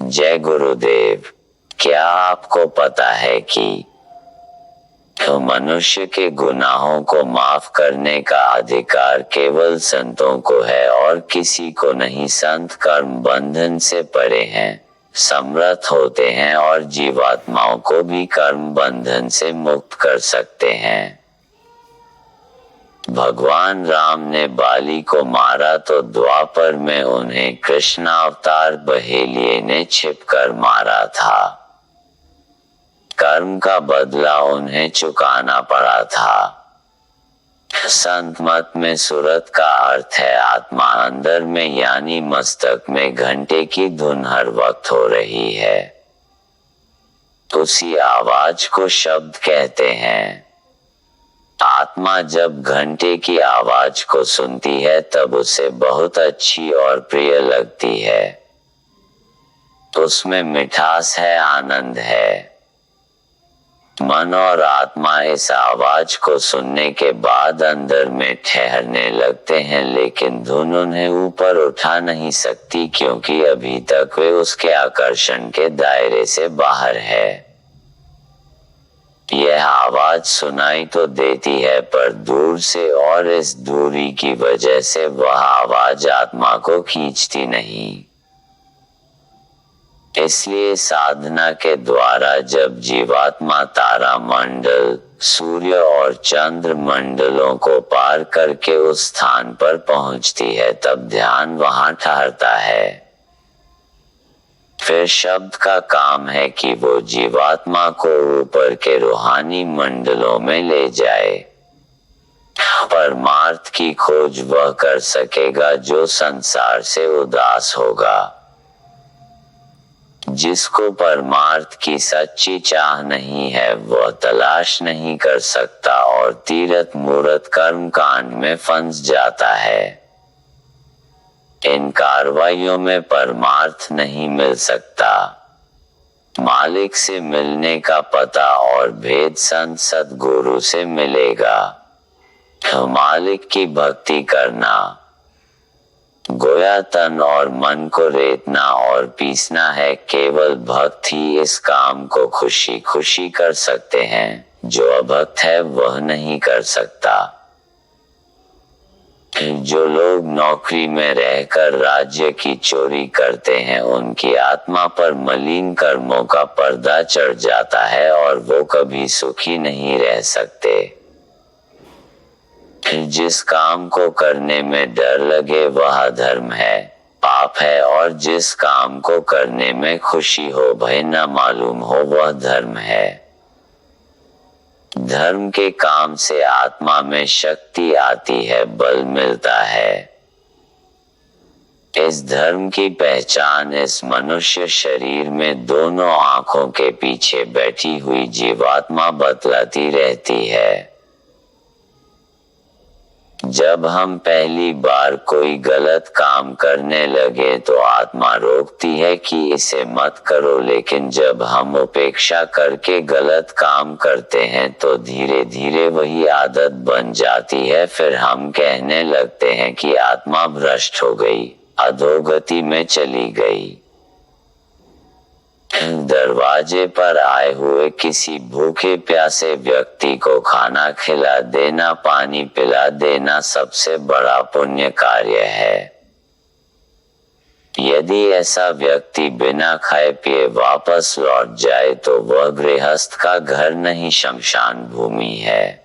जय गुरुदेव। क्या आपको पता है कि मनुष्य के गुनाहों को माफ करने का अधिकार केवल संतों को है और किसी को नहीं। संत कर्म बंधन से परे हैं, समर्थ होते हैं और जीवात्माओं को भी कर्म बंधन से मुक्त कर सकते हैं। भगवान राम ने बाली को मारा तो द्वापर में उन्हें कृष्णावतार बहेलिये ने छिपकर मारा था। कर्म का बदला उन्हें चुकाना पड़ा था। संत मत में सूरत का अर्थ है आत्मा अंदर में, यानी मस्तक में घंटे की धुन हर वक्त हो रही है। उसी आवाज को शब्द कहते हैं। आत्मा जब घंटे की आवाज को सुनती है तब उसे बहुत अच्छी और प्रिय लगती है। उसमें मिठास है, आनंद है। मन और आत्मा इस आवाज को सुनने के बाद अंदर में ठहरने लगते हैं, लेकिन धुन उन्हें ऊपर उठा नहीं सकती क्योंकि अभी तक वे उसके आकर्षण के दायरे से बाहर है। यह आवाज सुनाई तो देती है पर दूर से, और इस दूरी की वजह से वह आवाज आत्मा को खींचती नहीं। इसलिए साधना के द्वारा जब जीवात्मा तारा मंडल, सूर्य और चंद्र मंडलों को पार करके उस स्थान पर पहुंचती है तब ध्यान वहां ठहरता है। फिर शब्द का काम है कि वो जीवात्मा को ऊपर के रूहानी मंडलों में ले जाए। परमार्थ की खोज वह कर सकेगा जो संसार से उदास होगा। जिसको परमार्थ की सच्ची चाह नहीं है वह तलाश नहीं कर सकता और तीरथ मूरत कर्म कांड में फंस जाता है। इन कार्रवाइयों में परमार्थ नहीं मिल सकता। मालिक से मिलने का पता और भेद संत सद्गुरु से मिलेगा। मालिक की भक्ति करना, गोया तन और मन को रेतना और पीसना है। केवल भक्त ही इस काम को खुशी खुशी कर सकते हैं। जो अभक्त है वह नहीं कर सकता। जो लोग नौकरी में रहकर राज्य की चोरी करते हैं उनकी आत्मा पर मलिन कर्मों का पर्दा चढ़ जाता है और वो कभी सुखी नहीं रह सकते। जिस काम को करने में डर लगे वह धर्म है, पाप है, और जिस काम को करने में खुशी हो, भय न मालूम हो, वह धर्म है। धर्म के काम से आत्मा में शक्ति आती है, बल मिलता है। इस धर्म की पहचान इस मनुष्य शरीर में दोनों आंखों के पीछे बैठी हुई जीवात्मा बतलाती रहती है। जब हम पहली बार कोई गलत काम करने लगे तो आत्मा रोकती है कि इसे मत करो, लेकिन जब हम उपेक्षा करके गलत काम करते हैं तो धीरे धीरे वही आदत बन जाती है। फिर हम कहने लगते हैं कि आत्मा भ्रष्ट हो गई, अधोगति में चली गई। दरवाजे पर आए हुए किसी भूखे प्यासे व्यक्ति को खाना खिला देना, पानी पिला देना सबसे बड़ा पुण्य कार्य है। यदि ऐसा व्यक्ति बिना खाए पिए वापस लौट जाए तो वह गृहस्थ का घर नहीं, शमशान भूमि है।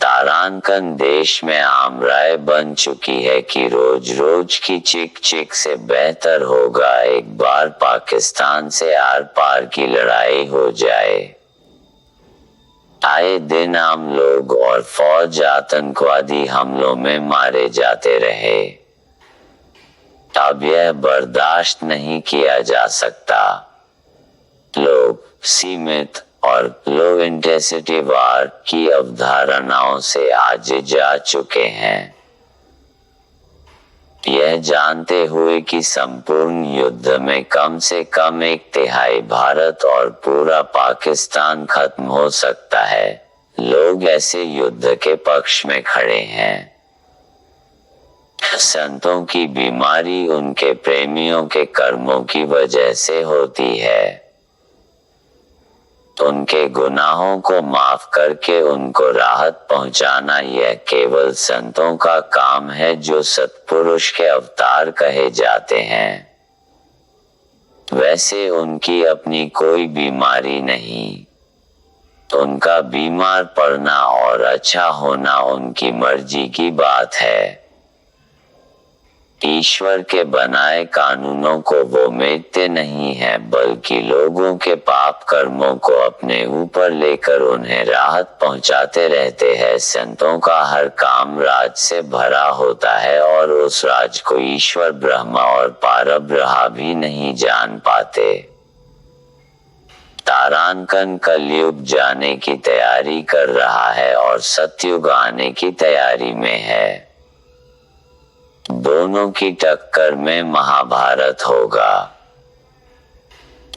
तारांकन देश में आम राय बन चुकी है कि रोज रोज की चिक चिक से बेहतर होगा एक बार पाकिस्तान से आर पार की लड़ाई हो जाए। आए दिन आम लोग और फौज आतंकवादी हमलों में मारे जाते रहे। अब यह बर्दाश्त नहीं किया जा सकता। लोग सीमित और लो इंटेंसिटी वार की अवधारणाओं से आज जा चुके हैं। यह जानते हुए कि संपूर्ण युद्ध में कम से कम 1/3 भारत और पूरा पाकिस्तान खत्म हो सकता है, लोग ऐसे युद्ध के पक्ष में खड़े हैं। संतों की बीमारी उनके प्रेमियों के कर्मों की वजह से होती है। उनके गुनाहों को माफ करके उनको राहत पहुंचाना यह केवल संतों का काम है जो सत्पुरुष के अवतार कहे जाते हैं। वैसे उनकी अपनी कोई बीमारी नहीं। उनका बीमार पड़ना और अच्छा होना उनकी मर्जी की बात है। ईश्वर के बनाए कानूनों को वो मिटते नहीं है, बल्कि लोगों के पाप कर्मों को अपने ऊपर लेकर उन्हें राहत पहुंचाते रहते हैं। संतों का हर काम राज से भरा होता है और उस राज को ईश्वर ब्रह्मा और पारब्रह्म भी नहीं जान पाते। तारांकन कलयुग जाने की तैयारी कर रहा है और सतयुग आने की तैयारी में है। दोनों की टक्कर में महाभारत होगा।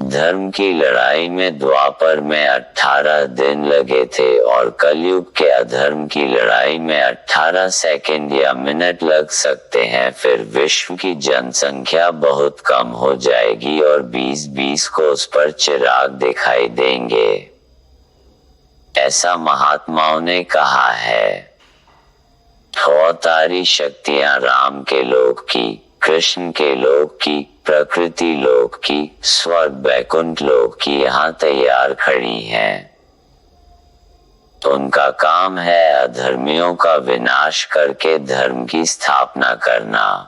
धर्म की लड़ाई में द्वापर में 18 दिन लगे थे और कलयुग के अधर्म की लड़ाई में 18 सेकंड या मिनट लग सकते हैं। फिर विश्व की जनसंख्या बहुत कम हो जाएगी और 20-20 कोस पर चिराग दिखाई देंगे, ऐसा महात्माओं ने कहा है। अवतारी शक्तियां राम के लोक की, कृष्ण के लोक की, प्रकृति लोक की, स्वर्ग बैकुंठ लोक की यहाँ तैयार खड़ी हैं। उनका काम है अधर्मियों का विनाश करके धर्म की स्थापना करना।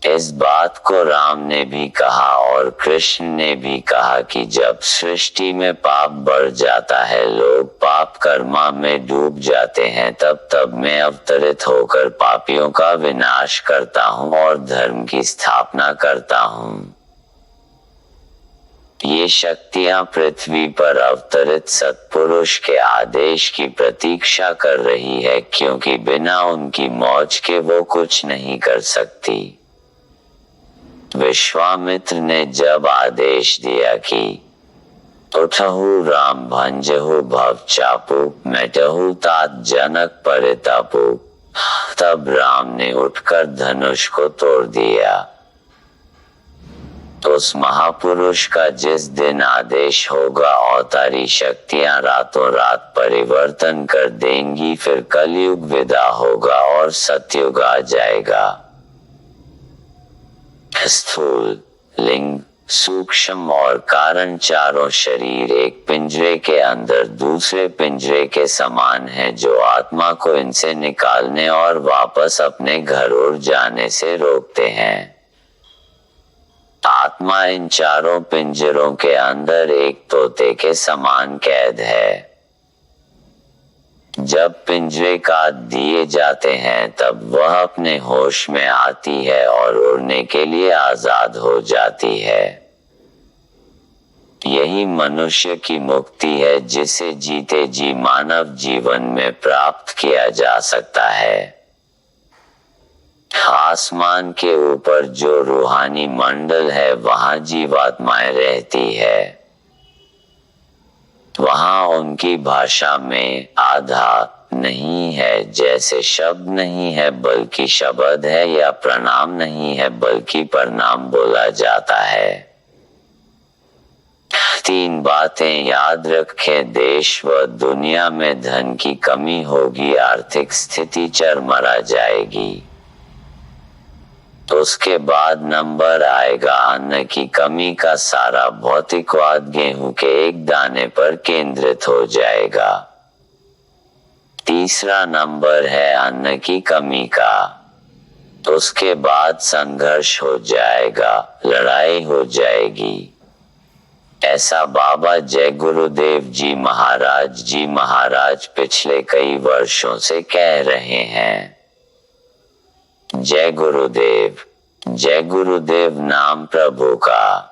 इस बात को राम ने भी कहा और कृष्ण ने भी कहा कि जब सृष्टि में पाप बढ़ जाता है, लोग पाप कर्मा में डूब जाते हैं, तब मैं अवतरित होकर पापियों का विनाश करता हूँ और धर्म की स्थापना करता हूँ। ये शक्तियां पृथ्वी पर अवतरित सत्पुरुष के आदेश की प्रतीक्षा कर रही है, क्योंकि बिना उनकी मौज के वो कुछ नहीं कर सकती। विश्वामित्र ने जब आदेश दिया कि उठहु राम भंजहु भव चापु मेटहु तात जनक परितापु, तब राम ने उठकर धनुष को तोड़ दिया। उस महापुरुष का जिस दिन आदेश होगा, अवतारी शक्तियां रातों रात परिवर्तन कर देंगी। फिर कलयुग विदा होगा और सतयुग आ जाएगा। स्थूल, लिंग, सूक्ष्म और कारण चारों शरीर एक पिंजरे के अंदर दूसरे पिंजरे के समान है, जो आत्मा को इनसे निकालने और वापस अपने घर उड़ जाने से रोकते हैं। आत्मा इन चारों पिंजरों के अंदर एक तोते के समान कैद है। जब पिंजरे काट दिए जाते हैं, तब वह अपने होश में आती है और उड़ने के लिए आजाद हो जाती है। यही मनुष्य की मुक्ति है, जिसे जीते जी मानव जीवन में प्राप्त किया जा सकता है। आसमान के ऊपर जो रूहानी मंडल है, वहां जीवात्माएं रहती है। वहां उनकी भाषा में आधा नहीं है, जैसे शब्द नहीं है बल्कि शब्द है, या प्रणाम नहीं है बल्कि प्रणाम बोला जाता है। 3 बातें याद रखें। देश व दुनिया में धन की कमी होगी, आर्थिक स्थिति चरमरा जाएगी। उसके बाद नंबर आएगा अन्न की कमी का। सारा भौतिकवाद गेहूं के एक दाने पर केंद्रित हो जाएगा। तीसरा नंबर है अन्न की कमी का। उसके बाद संघर्ष हो जाएगा, लड़ाई हो जाएगी। ऐसा बाबा जय गुरुदेव जी महाराज पिछले कई वर्षों से कह रहे हैं। जय गुरुदेव नाम प्रभु का।